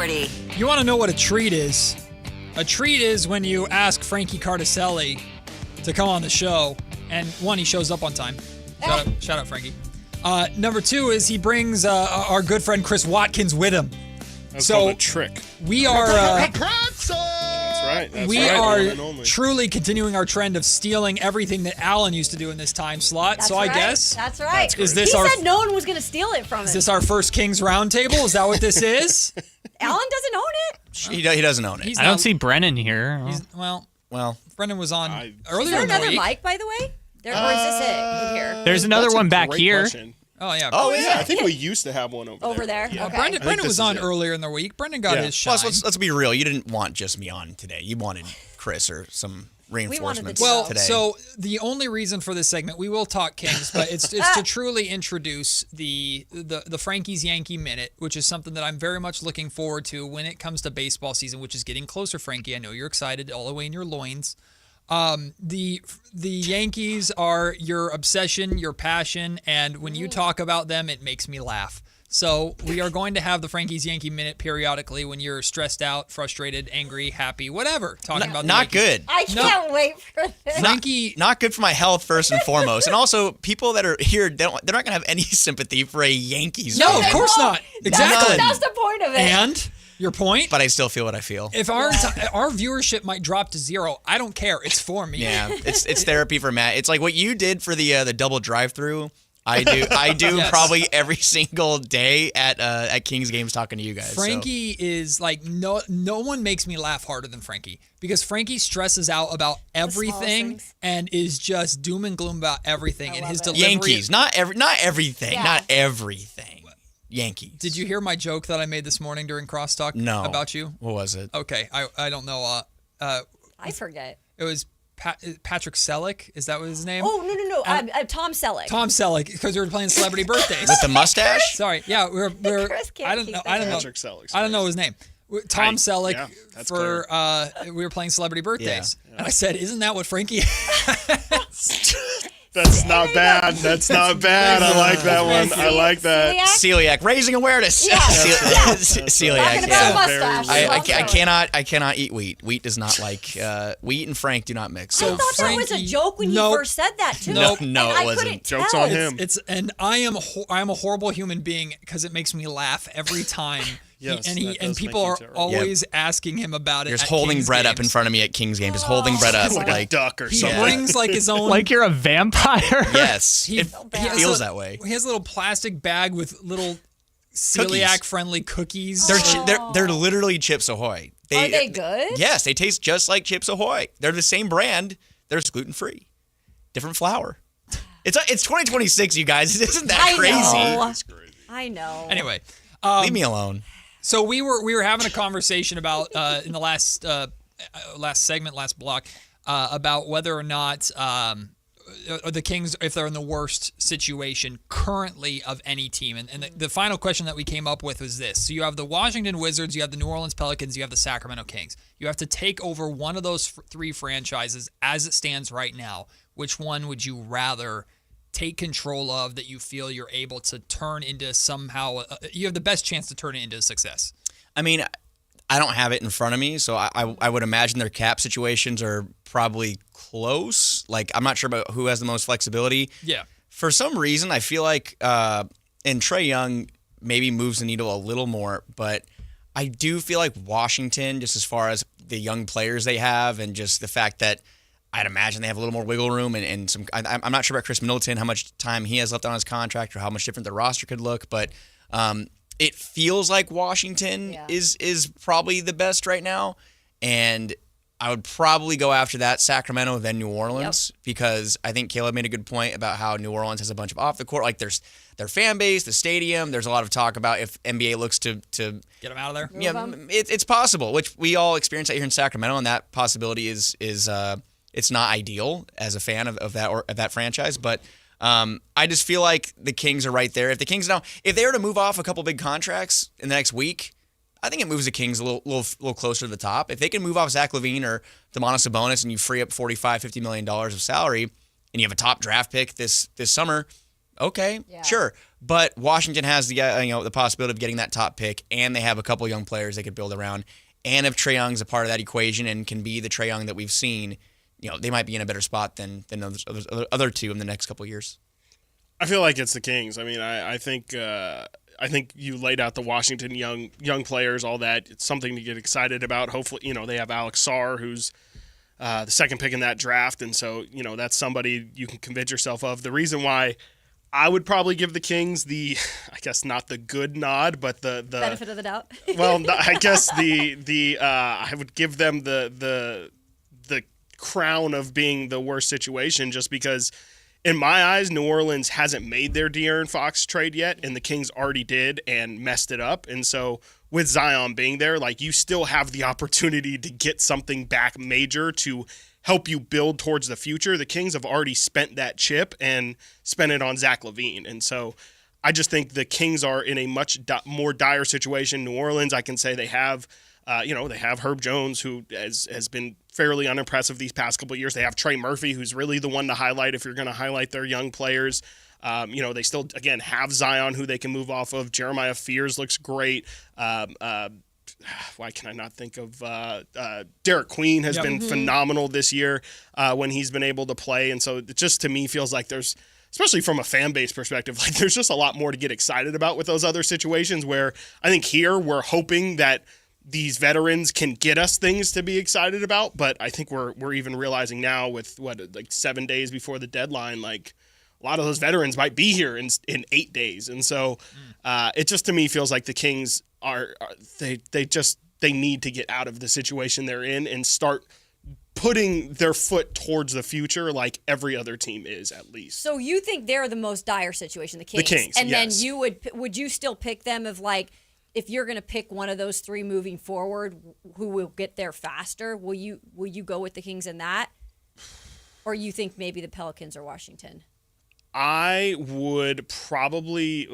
party. You want to know what a treat is? A treat is when you ask Frankie Cartoscelli to come on the show, and one, he shows up on time. Shout out Frankie. Number two is he brings our good friend Chris Watkins with him. That's called a trick. We are That's right. we are truly continuing our trend of stealing everything that Alan used to do in this time slot. That's so right. I guess That's right. Is this he our said no one was going to steal it from him. Is this our first Kings roundtable? Is that what this is? Alan doesn't own it. He doesn't own it. I don't see Brennan here. Well, Brennan was on earlier Is there in the another week. mic, by the way? Or is this it here? There's another one back here. Question. Oh, yeah. Oh, yeah. I think we used to have one over there. Yeah. Okay. Brendan was on earlier in the week. Brendan got his shine. Plus, let's be real. You didn't want just me on today. You wanted Chris or some reinforcements today. So the only reason for this segment, we will talk Kings, but it's to truly introduce the Frankie's Yankee Minute, which is something that I'm very much looking forward to when it comes to baseball season, which is getting closer, Frankie. I know you're excited all the way in your loins. The Yankees are your obsession, your passion, and when you talk about them, it makes me laugh. So we are going to have the Frankie's Yankee Minute periodically when you're stressed out, frustrated, angry, happy, whatever. Talking about the not Yankees. good. I can't wait for this. Frankie, not good for my health first and foremost, and also people that are here, they're not gonna have any sympathy for a Yankees. No, fan. of course not. Exactly. That's the point of it. And your point? But I still feel what I feel. If our viewership might drop to 0, I don't care. It's for me. Yeah, it's therapy for Matt. It's like what you did for the double drive-through. I do Yes. probably every single day at Kings games talking to you guys. Frankie is like no one makes me laugh harder than Frankie because Frankie stresses out about everything and is just doom and gloom about everything. And his delivery Yankees, not everything, Yeah. not everything. Yankees. Did you hear my joke that I made this morning during crosstalk? No. About you? What was it? Okay, I don't know. I forget. It was Patrick Selleck. Is that what his name? Oh, no. Tom Selleck. Tom Selleck, because we were playing celebrity birthdays. With the mustache? Sorry, yeah, we're Chris can't I don't keep know. that I don't know. Patrick Selleck's I don't know his name. Tom Selleck yeah, that's for we were playing celebrity birthdays, and I said, "Isn't that what Frankie?" That's not bad. That's not bad. I like that one. I like that. Celiac, raising awareness. Yeah. Celiac. Talking Yeah. about a mustache. I cannot eat wheat. Wheat does not like wheat and Frank do not mix. I thought that was a joke when you first said that too. No, And it I wasn't. couldn't Joke's tell. on him. And I am a horrible human being because it makes me laugh every time. Yes, and that does people make you are terrible. always asking him about it. You're just at holding Kings bread up in games. front of me at Kings game. Just holding bread up Like a duck or He something. brings like his own. Like you're a vampire? Yes, it has feels a- that way. He has a little plastic bag with little celiac-friendly cookies. They're literally Chips Ahoy. Are they good? Yes, they taste just like Chips Ahoy. They're the same brand. They're just gluten-free, different flour. It's 2026, you guys. Isn't that crazy? That's crazy. I know. Anyway, Leave me alone. so we were having a conversation about in the last block about whether or not the Kings, if they're in the worst situation currently of any team. And the final question that we came up with was this. So you have the Washington Wizards, you have the New Orleans Pelicans, you have the Sacramento Kings. You have to take over one of those three franchises as it stands right now. Which one would you rather take control of that you feel you're able to turn into somehow, you have the best chance to turn it into a success? I mean, I don't have it in front of me, so I would imagine their cap situations are probably close. Like, I'm not sure about who has the most flexibility. Yeah. For some reason, I feel like, and Trae Young maybe moves the needle a little more, but I do feel like Washington, just as far as the young players they have and just the fact that I'd imagine they have a little more wiggle room and some. I'm not sure about Chris Middleton, how much time he has left on his contract or how much different the roster could look, but it feels like Washington is probably the best right now, and I would probably go after that, Sacramento, then New Orleans, because I think Caleb made a good point about how New Orleans has a bunch of off the court, like there's their fan base, the stadium. There's a lot of talk about if NBA looks to get them out of there. Yeah, it's possible, which we all experience out here in Sacramento, and that possibility is it's not ideal as a fan of that franchise, but I just feel like the Kings are right there. If they were to move off a couple big contracts in the next week, I think it moves the Kings a little closer to the top. If they can move off Zach LaVine or Domantas Sabonis and you free up $45-50 million of salary, and you have a top draft pick this summer, Okay, Yeah. sure. But Washington has the the possibility of getting that top pick, and they have a couple young players they could build around. And if Trae Young's a part of that equation and can be the Trae Young that we've seen, they might be in a better spot than those other two in the next couple of years. I feel like it's the Kings. I mean, I think you laid out the Washington young players, all that. It's something to get excited about. Hopefully, they have Alex Sarr, who's the second pick in that draft, and so that's somebody you can convince yourself of. The reason why I would probably give the Kings I guess not the good nod, but the benefit of the doubt. Well, I guess I would give them the crown of being the worst situation, just because in my eyes, New Orleans hasn't made their De'Aaron Fox trade yet, and the Kings already did and messed it up. And so with Zion being there, you still have the opportunity to get something back major to help you build towards the future. The Kings have already spent that chip and spent it on Zach LaVine. And so I just think the Kings are in a much more dire situation. New Orleans, I can say they have they have Herb Jones, who has been fairly unimpressive these past couple of years. They have Trey Murphy, who's really the one to highlight if you're going to highlight their young players. They still, again, have Zion, who they can move off of. Jeremiah Fears looks great. Why can I not think of Derek Queen has been phenomenal this year when he's been able to play. And so it just, to me, feels like there's, especially from a fan base perspective, there's just a lot more to get excited about with those other situations, where I think here we're hoping that these veterans can get us things to be excited about. But I think we're even realizing now, with 7 days before the deadline, a lot of those veterans might be here in 8 days. And so it just, to me, feels like the Kings they need to get out of the situation they're in and start putting their foot towards the future like every other team is, at least. So you think they're the most dire situation, the Kings? The Kings, and yes. then would you still pick them if you're going to pick one of those three moving forward, who will get there faster? Will you go with the Kings in that? Or you think maybe the Pelicans or Washington? I'd probably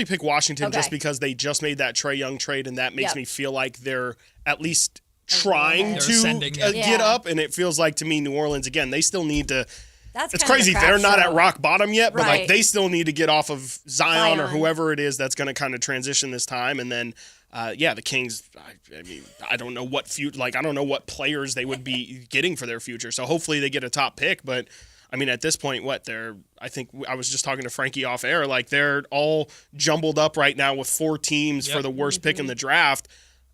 pick Washington just because they just made that Trae Young trade, and that makes me feel like they're at least trying to get up. And it feels like, to me, New Orleans, again, they still need to. It's crazy. They're not at rock bottom yet, but they still need to get off of Zion or whoever it is that's going to kind of transition this time. And then, the Kings, I mean, I don't know what I don't know what players they would be getting for their future. So hopefully they get a top pick. But I mean, at this point, I think I was just talking to Frankie off air, they're all jumbled up right now with 4 teams for the worst pick in the draft.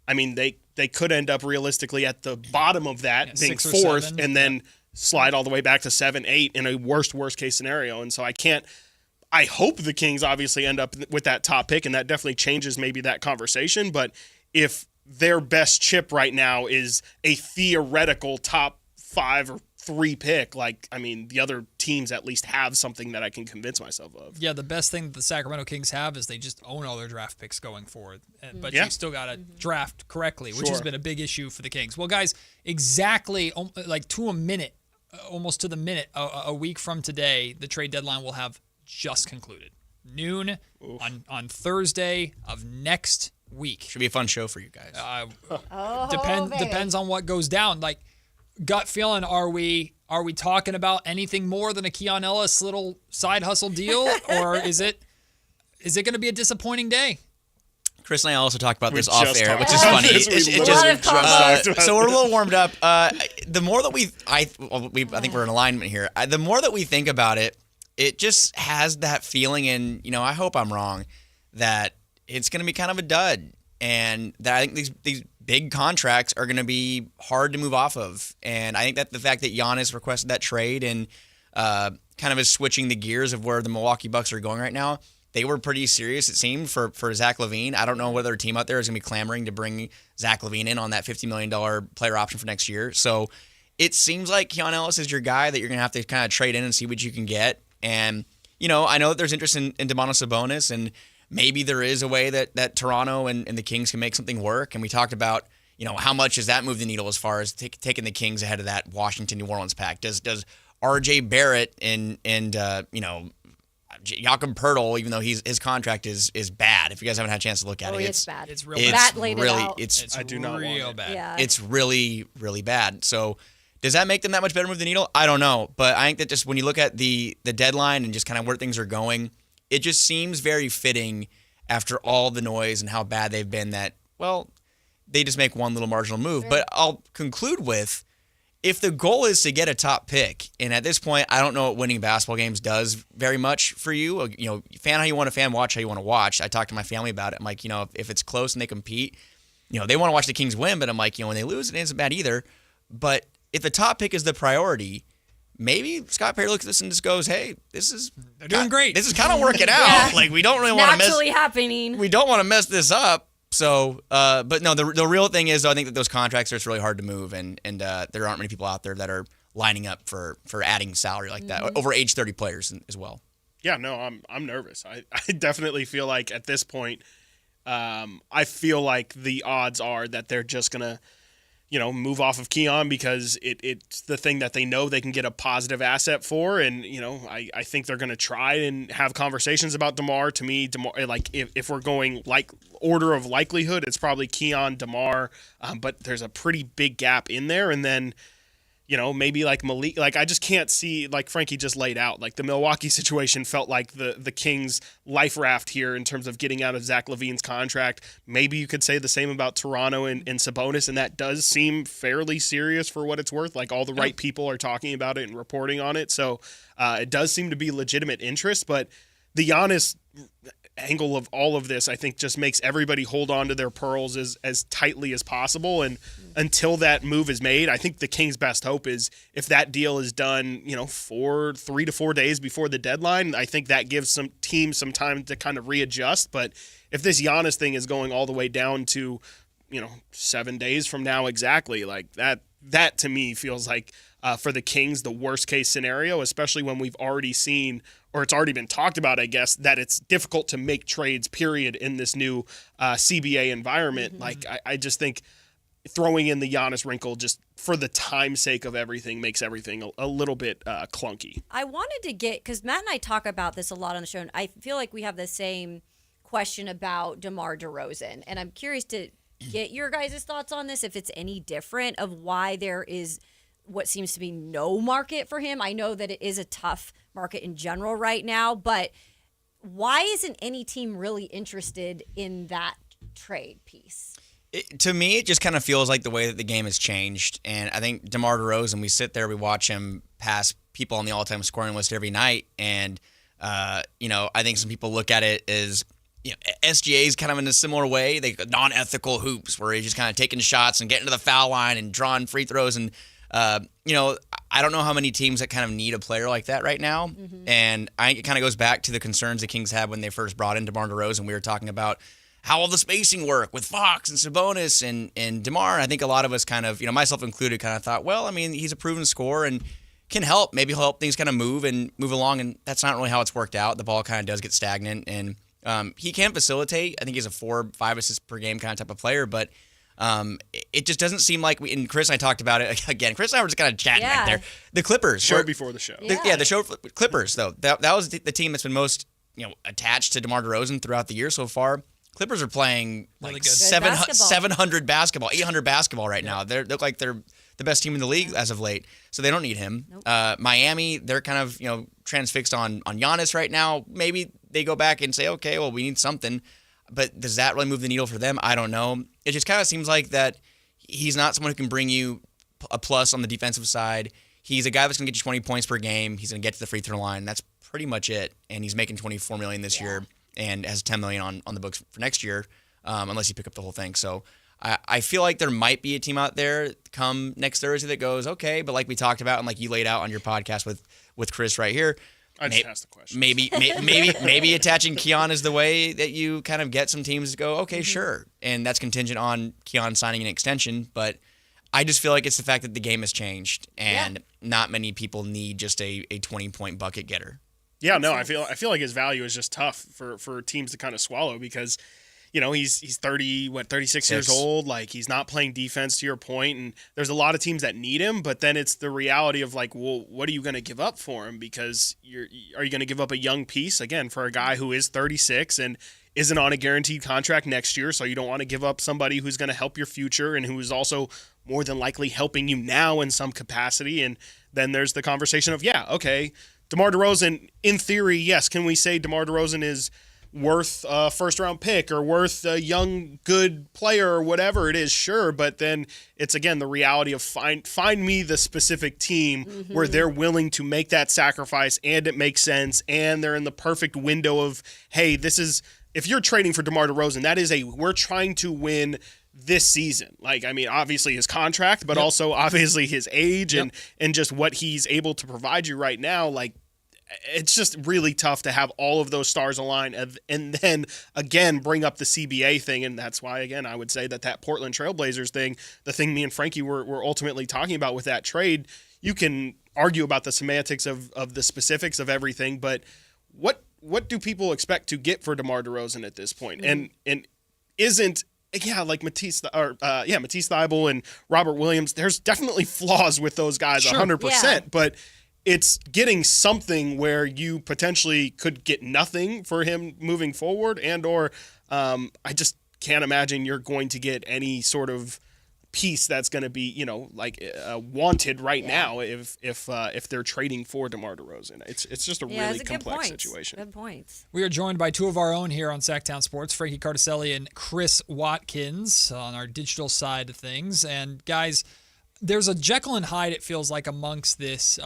I mean, they could end up realistically at the bottom of that, being 4th, and then slide all the way back to 7, 8 in a worst case scenario. And so I hope the Kings obviously end up with that top pick, and that definitely changes maybe that conversation. But if their best chip right now is a theoretical top 5 or 3 pick, the other teams at least have something that I can convince myself of. Yeah, the best thing that the Sacramento Kings have is they just own all their draft picks going forward. But you still got to draft correctly, which has been a big issue for the Kings. Well, guys, exactly to a minute, almost to the minute, a week from today, the trade deadline will have just concluded. Noon on Thursday of next week. Should be a fun show for you guys. Depends on what goes down. Gut feeling, are we talking about anything more than a Keon Ellis little side hustle deal, or is it going to be a disappointing day? Chris and I also talked about this off air, which is funny. So we're a little warmed up. The more that I think we're in alignment here. The more that we think about it, it just has that feeling, and I hope I'm wrong, that it's going to be kind of a dud, and that I think these big contracts are going to be hard to move off of. And I think that the fact that Giannis requested that trade and kind of is switching the gears of where the Milwaukee Bucks are going right now. They were pretty serious, it seemed, for Zach LaVine. I don't know whether a team out there is going to be clamoring to bring Zach LaVine in on that $50 million player option for next year. So it seems like Keon Ellis is your guy that you're going to have to kind of trade in and see what you can get. And, I know that there's interest in Domantas Sabonis, and maybe there is a way that Toronto and the Kings can make something work. And we talked about, how much does that move the needle as far as taking the Kings ahead of that Washington-New Orleans pack? Does R.J. Barrett and Jakob Poeltl, even though his contract is bad. If you guys haven't had a chance to look at it, it's bad. It's real bad. Matt laid it out. I do not real want bad. Yeah. It's really, really bad. So does that make them that much better move the needle? I don't know. But I think that just when you look at the deadline and just kind of where things are going, it just seems very fitting after all the noise and how bad they've been that, well, they just make one little marginal move. But I'll conclude with, if the goal is to get a top pick, and at this point, I don't know what winning basketball games does very much for you. You know, fan how you want to fan, watch how you want to watch. I talked to my family about it. I'm like, you know, if it's close and they compete, you know, they want to watch the Kings win, but I'm like, you know, when they lose, it isn't bad either. But if the top pick is the priority, maybe Scott Perry looks at this and just goes, "Hey, they're doing great. This is kind of working out. Like, we don't really want to mess. Naturally happening. We don't want to mess this up." So, but no, the real thing is, I think that those contracts are just really hard to move, and there aren't many people out there that are lining up for adding salary like that over age 30 players as well. Yeah, no, I'm nervous. I definitely feel like at this point, I feel like the odds are that they're just gonna, you know, move off of Keon because it's the thing that they know they can get a positive asset for. And, you know, I think they're going to try and have conversations about DeMar. To me, DeMar, like if we're going like order of likelihood, it's probably Keon, DeMar, but there's a pretty big gap in there. And then, you know, maybe like Malik, like I just can't see, like Frankie just laid out, like the Milwaukee situation felt like the Kings' life raft here in terms of getting out of Zach LaVine's contract. Maybe you could say the same about Toronto and Sabonis, and that does seem fairly serious for what it's worth. Like all the right people are talking about it and reporting on it. So it does seem to be legitimate interest, but the Giannis angle of all of this, I think, just makes everybody hold on to their pearls as tightly as possible. And until that move is made, I think the Kings' best hope is if that deal is done, you know, 3 to 4 days before the deadline, I think that gives some teams some time to kind of readjust. But if this Giannis thing is going all the way down to, you know, 7 days from now exactly, like that to me feels like for the Kings the worst case scenario, especially when we've already seen, or it's already been talked about, I guess, that it's difficult to make trades, period, in this new CBA environment. Like, I just think throwing in the Giannis wrinkle just for the time's sake of everything makes everything a little bit clunky. I wanted to get, because Matt and I talk about this a lot on the show, and I feel like we have the same question about DeMar DeRozan, and I'm curious to get your guys' thoughts on this, if it's any different of why there is what seems to be no market for him. I know that it is a tough market in general right now, but why isn't any team really interested in that trade piece? To me, it just kind of feels like the way that the game has changed. And I think DeMar DeRozan, we sit there, we watch him pass people on the all-time scoring list every night. And, you know, I think some people look at it as, you know, SGA is kind of in a similar way. They non-ethical hoops where he's just kind of taking shots and getting to the foul line and drawing free throws. And, you know, I don't know how many teams that kind of need a player like that right now. And I think it kind of goes back to the concerns the Kings had when they first brought in DeMar DeRozan. We were talking about how will the spacing work with Fox and Sabonis and DeMar. I think a lot of us kind of, you know, myself included, kind of thought, well, I mean, he's a proven scorer and can help. Maybe he'll help things kind of move along. And that's not really how it's worked out. The ball kind of does get stagnant. And he can facilitate. I think he's a 4-5 assists per game kind of type of player. But it just doesn't seem like and Chris and I talked about it again. Chris and I were just kind of chatting back there. The Clippers. Before the show. The show Clippers, though. That was the team that's been most, you know, attached to DeMar DeRozan throughout the year so far. Clippers are playing like really 700 basketball, 800 basketball right now. They look like they're the best team in the league as of late, so they don't need him. Nope. Miami, they're kind of, you know, transfixed on Giannis right now. Maybe they go back and say, okay, well, we need something. But does that really move the needle for them? I don't know. It just kind of seems like that he's not someone who can bring you a plus on the defensive side. He's a guy that's going to get you 20 points per game. He's going to get to the free throw line. That's pretty much it. And he's making $24 million this year and has $10 million on the books for next year, unless you pick up the whole thing. So I feel like there might be a team out there come next Thursday that goes, okay, but like we talked about and like you laid out on your podcast with Chris right here, I just asked the question. Maybe attaching Keon is the way that you kind of get some teams to go, okay, sure. And that's contingent on Keon signing an extension. But I just feel like it's the fact that the game has changed and not many people need just a 20-point bucket getter. Yeah, no, I feel like his value is just tough for teams to kind of swallow because, you know, he's 36 years old. Like, he's not playing defense, to your point, and there's a lot of teams that need him. But then it's the reality of like, well, what are you going to give up for him? Because are you going to give up a young piece again for a guy who is 36 and isn't on a guaranteed contract next year? So you don't want to give up somebody who's going to help your future and who is also more than likely helping you now in some capacity. And then there's the conversation of, okay, DeMar DeRozan, in theory, yes. Can we say DeMar DeRozan is worth a first-round pick or worth a young, good player or whatever it is? Sure, but then it's, again, the reality of find me the specific team where they're willing to make that sacrifice and it makes sense and they're in the perfect window of, hey, this is – if you're trading for DeMar DeRozan, that is we're trying to win – this season. Like, I mean, obviously his contract, but also obviously his age and just what he's able to provide you right now. Like, it's just really tough to have all of those stars align and then again bring up the CBA thing. And that's why, again, I would say that Portland Trailblazers thing, the thing me and Frankie were ultimately talking about with that trade, you can argue about the semantics of the specifics of everything, but what do people expect to get for DeMar DeRozan at this point? And isn't like Matisse Thybulle and Robert Williams, there's definitely flaws with those guys, 100%, but it's getting something where you potentially could get nothing for him moving forward, and or I just can't imagine you're going to get any sort of piece that's going to be, wanted right now if they're trading for DeMar DeRozan. It's just a really complex situation. Good points. We are joined by two of our own here on Sactown Sports, Frankie Cartoscelli and Chris Watkins on our digital side of things. And guys, there's a Jekyll and Hyde, it feels like, amongst this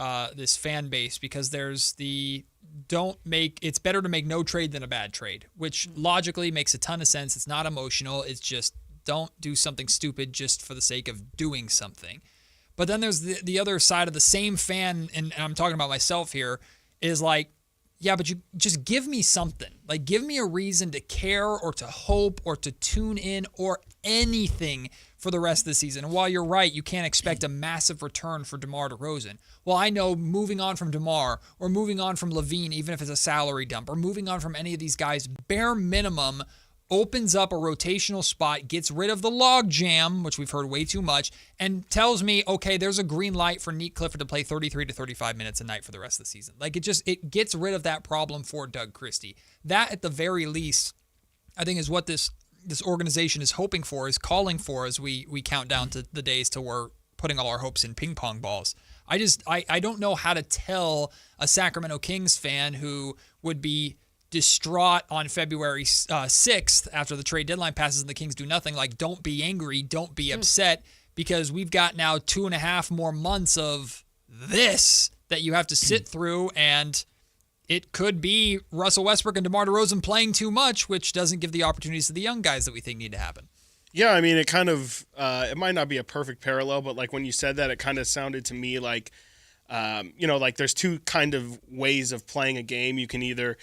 fan base, because there's it's better to make no trade than a bad trade, which logically makes a ton of sense. It's not emotional. It's just don't do something stupid just for the sake of doing something. But then there's the other side of the same fan, and I'm talking about myself here, is like, yeah, but you just give me something. Like, give me a reason to care or to hope or to tune in or anything for the rest of the season. And while you're right, you can't expect a massive return for DeMar DeRozan. Well, I know moving on from DeMar or moving on from Levine, even if it's a salary dump, or moving on from any of these guys, bare minimum opens up a rotational spot, gets rid of the log jam, which we've heard way too much, and tells me, okay, there's a green light for Neat Clifford to play 33 to 35 minutes a night for the rest of the season. Like, it gets rid of that problem for Doug Christie. That, at the very least, I think is what this organization is hoping for, is calling for, as we count down to the days till we're putting all our hopes in ping pong balls. I don't know how to tell a Sacramento Kings fan who would be distraught on February 6th after the trade deadline passes and the Kings do nothing, like, don't be angry, don't be upset, because we've got now 2.5 more months of this that you have to sit through, and it could be Russell Westbrook and DeMar DeRozan playing too much, which doesn't give the opportunities to the young guys that we think need to happen. Yeah, I mean, it kind of it might not be a perfect parallel, but like when you said that, it kind of sounded to me like like there's two kind of ways of playing a game. You can either,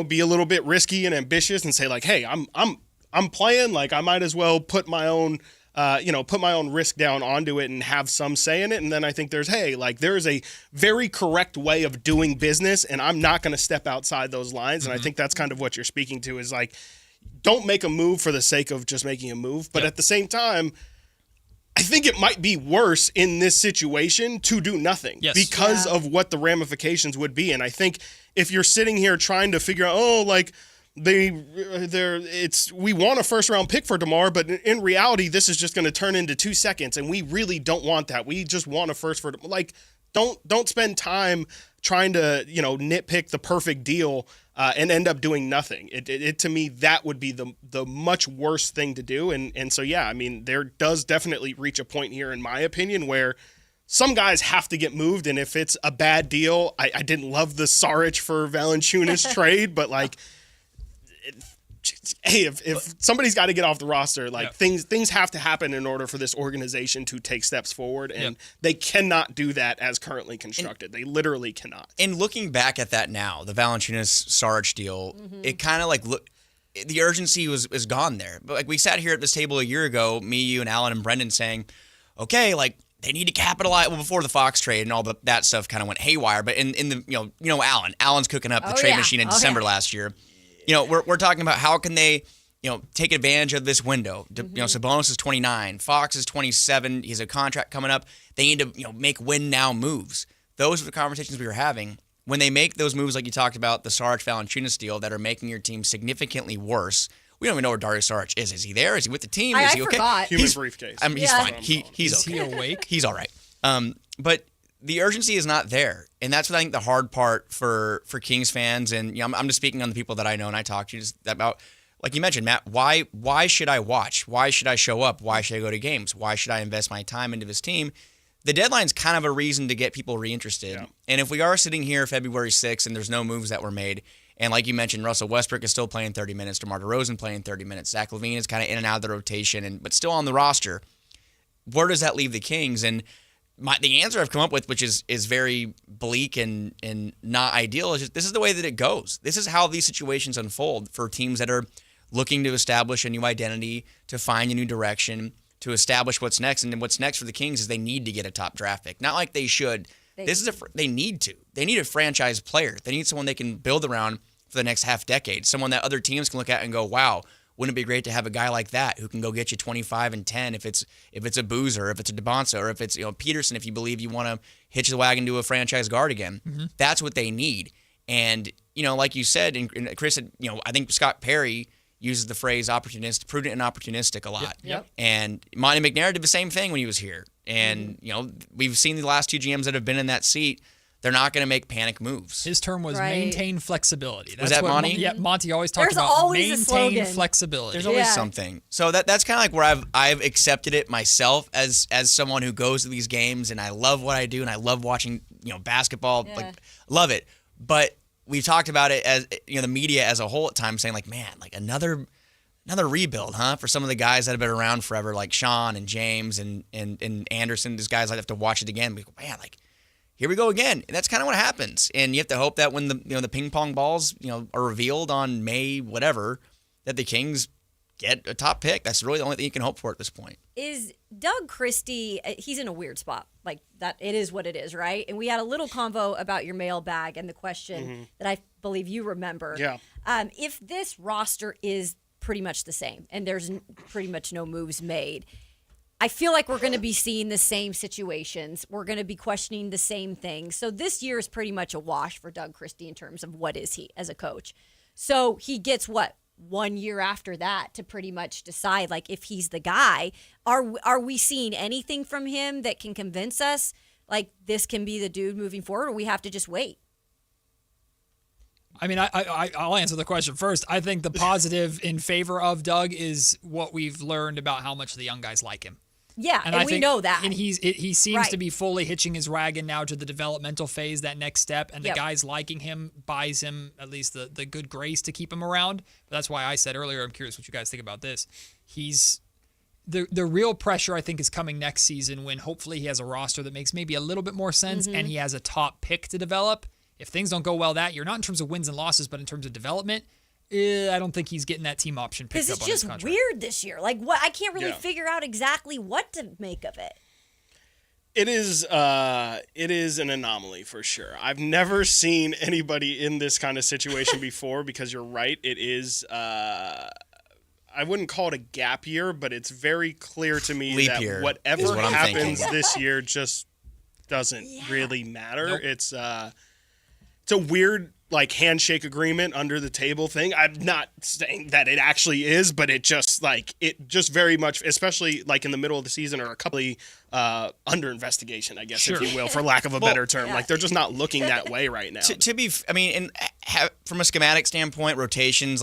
be a little bit risky and ambitious and say like, hey, I'm playing, like I might as well put my own risk down onto it and have some say in it. And then I think there's a very correct way of doing business, and I'm not going to step outside those lines. And I think that's kind of what you're speaking to, is like, don't make a move for the sake of just making a move. But at the same time, I think it might be worse in this situation to do nothing because of what the ramifications would be. And I think if you're sitting here trying to figure out, we want a first round pick for DeMar, but in reality, this is just going to turn into 2 seconds, and we really don't want that. We just want a first for DeMar. Like, don't spend time trying to nitpick the perfect deal and end up doing nothing. It to me, that would be the much worse thing to do. And so, yeah, I mean, there does definitely reach a point here, in my opinion, where some guys have to get moved. And if it's a bad deal, I didn't love the Saric for Valanciunas trade, but hey, if somebody's got to get off the roster, things have to happen in order for this organization to take steps forward, and they cannot do that as currently constructed. They literally cannot. And looking back at that now, the Valanciunas Saric deal, it kind of the urgency was gone there. But we sat here at this table a year ago, me, you, and Alan and Brendan, saying, okay, they need to capitalize. Well, before the Fox trade and all that stuff kind of went haywire. But in the Alan's cooking up the trade machine in December last year. We're talking about how can they, take advantage of this window. Sabonis is 29, Fox is 27. He has a contract coming up. They need to, make win now moves. Those are the conversations we were having. When they make those moves, like you talked about, the Saric Valanciunas deal, that are making your team significantly worse. We don't even know where Dario Saric is. Is he there? Is he with the team? Is he okay? Forgot. Human briefcase. I mean, he's fine. He's okay. He awake? He's all right. But the urgency is not there, and that's what I think the hard part for Kings fans. And I'm just speaking on the people that I know and I talk to just about, like you mentioned, Matt. Why should I watch? Why should I show up? Why should I go to games? Why should I invest my time into this team? The deadline's kind of a reason to get people reinterested. Yeah. And if we are sitting here February 6th and there's no moves that were made, and like you mentioned, Russell Westbrook is still playing 30 minutes, DeMar DeRozan playing 30 minutes, Zach LaVine is kind of in and out of the rotation, but still on the roster. Where does that leave the Kings? And the answer I've come up with, which is very bleak and not ideal, is just this is the way that it goes. This is how these situations unfold for teams that are looking to establish a new identity, to find a new direction, to establish what's next. And then what's next for the Kings is they need to get a top draft pick. Not like they should. They need to. They need a franchise player. They need someone they can build around for the next half decade. Someone that other teams can look at and go, wow, wouldn't it be great to have a guy like that who can go get you 25 and 10 if it's a Boozer, if it's a DeBonsa, or if it's Peterson, if you believe you want to hitch the wagon to a franchise guard again. Mm-hmm. That's what they need. And, like you said, and Chris said, I think Scott Perry uses the phrase prudent and opportunistic a lot. Yep. And Monty McNair did the same thing when he was here. And, we've seen the last two GMs that have been in that seat. They're not going to make panic moves. His term was maintain flexibility. Was that Monty? Yeah, Monty always talked about always maintain flexibility. There's always something. So that's kind of like where I've accepted it myself as someone who goes to these games, and I love what I do, and I love watching basketball. Yeah. Like, love it. But we've talked about it as the media as a whole at times saying like, man, like another rebuild, huh? For some of the guys that have been around forever, like Sean and James and Anderson, these guys I'd have to watch it again. We go, man, like, here we go again. And that's kind of what happens. And you have to hope that when the ping pong balls, are revealed on May whatever, that the Kings get a top pick. That's really the only thing you can hope for at this point. Is Doug Christie, he's in a weird spot. Like that, it is what it is, right? And we had a little convo about your mailbag and the question that I believe you remember. Yeah. If this roster is pretty much the same and there's pretty much no moves made, I feel like we're going to be seeing the same situations. We're going to be questioning the same things. So this year is pretty much a wash for Doug Christie in terms of what is he as a coach. So he gets 1 year after that to pretty much decide like if he's the guy. Are we seeing anything from him that can convince us like this can be the dude moving forward, or we have to just wait? I mean, I'll answer the question first. I think the positive in favor of Doug is what we've learned about how much the young guys like him. Yeah, and we know that. And he seems to be fully hitching his wagon now to the developmental phase, that next step, and the guys liking him buys him at least the good grace to keep him around. But that's why I said earlier, I'm curious what you guys think about this. He's the real pressure, I think, is coming next season when hopefully he has a roster that makes maybe a little bit more sense and he has a top pick to develop. If things don't go well that year, not in terms of wins and losses, but in terms of development, I don't think he's getting that team option picked up on his contract. Because it's just weird this year. Like, what? I can't really figure out exactly what to make of it. It is an anomaly for sure. I've never seen anybody in this kind of situation before because you're right. It is, I wouldn't call it a gap year, but it's very clear to me Leap that year whatever happens this year just doesn't really matter. Nope. It's a weird handshake agreement under the table thing. I'm not saying that it actually is, but it just very much, especially in the middle of the season or a couple of under investigation, I guess, if you will, for lack of a better term. Like they're just not looking that way right now. From a schematic standpoint, rotations,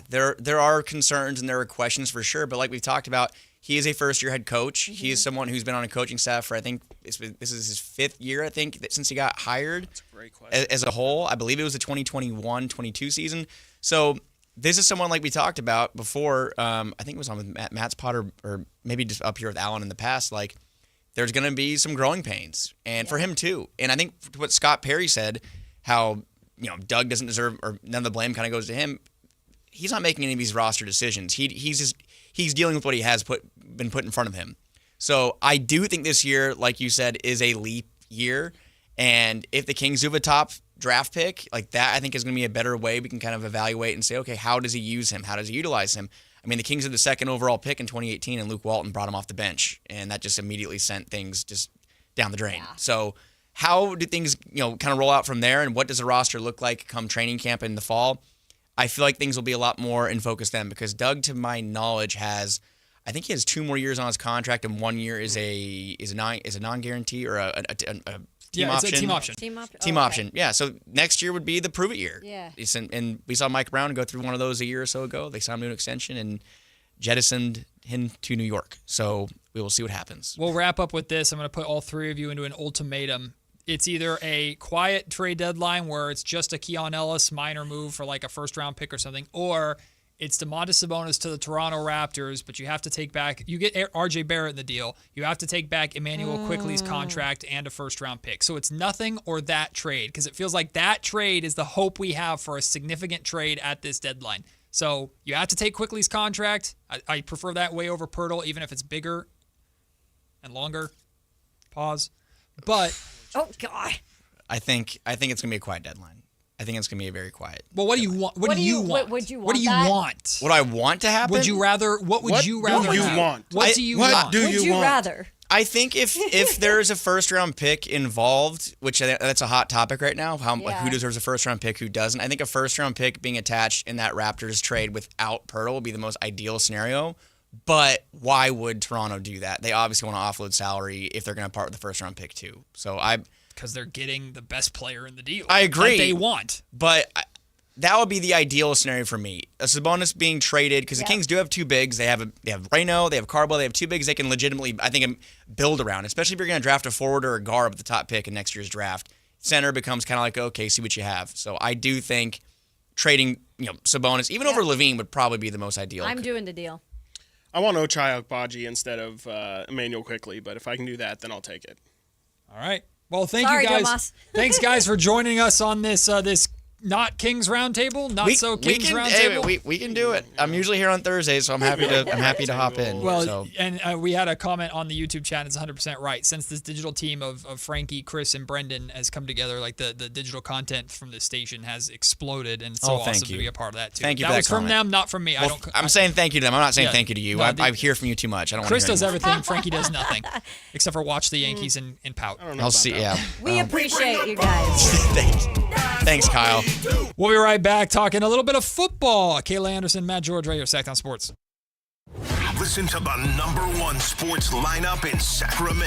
there are concerns and there are questions for sure. But like we've talked about, he is a first-year head coach. Mm-hmm. He is someone who's been on a coaching staff for, I think, this is his 5th year, I think, since he got hired. That's a great question. As a whole. I believe it was the 2021-22 season. So this is someone like we talked about before. I think it was on with Matt's Potter or maybe just up here with Alan in the past. Like, there's going to be some growing pains, and for him too. And I think what Scott Perry said, how Doug doesn't deserve, or none of the blame kind of goes to him. He's not making any of these roster decisions. He's dealing with what he has been put in front of him. So I do think this year, like you said, is a leap year. And if the Kings do have a top draft pick, like that, I think is going to be a better way we can kind of evaluate and say, okay, how does he use him? How does he utilize him? I mean, the Kings had the 2nd overall pick in 2018, and Luke Walton brought him off the bench, and that just immediately sent things just down the drain. Yeah. So how do things, kind of roll out from there, and what does the roster look like come training camp in the fall? I feel like things will be a lot more in focus then, because Doug, to my knowledge, I think he has 2 more years on his contract, and 1 year is a non-guarantee or a team yeah, option. It's a team option. Team option. Yeah. So next year would be the prove it year. Yeah. And we saw Mike Brown go through one of those a year or so ago. They signed him to an extension and jettisoned him to New York. So we will see what happens. We'll wrap up with this. I'm going to put all three of you into an ultimatum. It's either a quiet trade deadline where it's just a Keon Ellis minor move for like a first-round pick or something, or it's Domantas Sabonis to the Toronto Raptors, but you have to take back – you get R.J. Barrett in the deal. You have to take back Emmanuel Quickley's contract and a first-round pick. So it's nothing or that trade because it feels like that trade is the hope we have for a significant trade at this deadline. So you have to take Quickley's contract. I prefer that way over Pirtle, even if it's bigger and longer. Pause. But – oh God! I think it's gonna be a quiet deadline. I think it's gonna be a very quiet. Well, what do you want? What do you want? Would you want What do you that? want? What I want to happen? Would you rather? What would you rather? do you have? want? What do you What want? do Would you want? rather? I think if there's a first round pick involved, which that's a hot topic right now, who deserves a first round pick, who doesn't. I think a first round pick being attached in that Raptors trade without Pirtle would be the most ideal scenario. But why would Toronto do that? They obviously want to offload salary if they're going to part with the first round pick too. So because they're getting the best player in the deal. I agree. That they want. But that would be the ideal scenario for me. A Sabonis being traded because the Kings do have two bigs. They have Reno, they have Carbo, they have two bigs they can legitimately, I think, build around. Especially if you're going to draft a forward or a guard with the top pick in next year's draft. Center becomes kind of like, okay, see what you have. So I do think trading, Sabonis even over Levine would probably be the most ideal. I'm doing the deal. I want Ochai Agbaji instead of Emmanuel Quickley, but if I can do that, then I'll take it. All right. Well, thank Sorry, you guys. Domas. Thanks, guys, for joining us on this not Kings Roundtable, Kings Roundtable. We can do it. I'm usually here on Thursdays, so I'm happy to hop in. Well, and we had a comment on the YouTube chat. It's 100% right. Since this digital team of Frankie, Chris, and Brendan has come together, like the digital content from this station has exploded, and it's so awesome to be a part of that too. Thank you. That was comment. from them, not from me. Well, I'm saying thank you to them. I'm not saying thank you to you. No, I hear from you too much. I don't. Chris does everything. Frankie does nothing, except for watch the Yankees and pout. I'll see. Yeah. We appreciate you guys. Thanks, Kyle. We'll be right back talking a little bit of football. Kayla Anderson, Matt George, right here, Sactown Sports. Listen to the #1 sports lineup in Sacramento.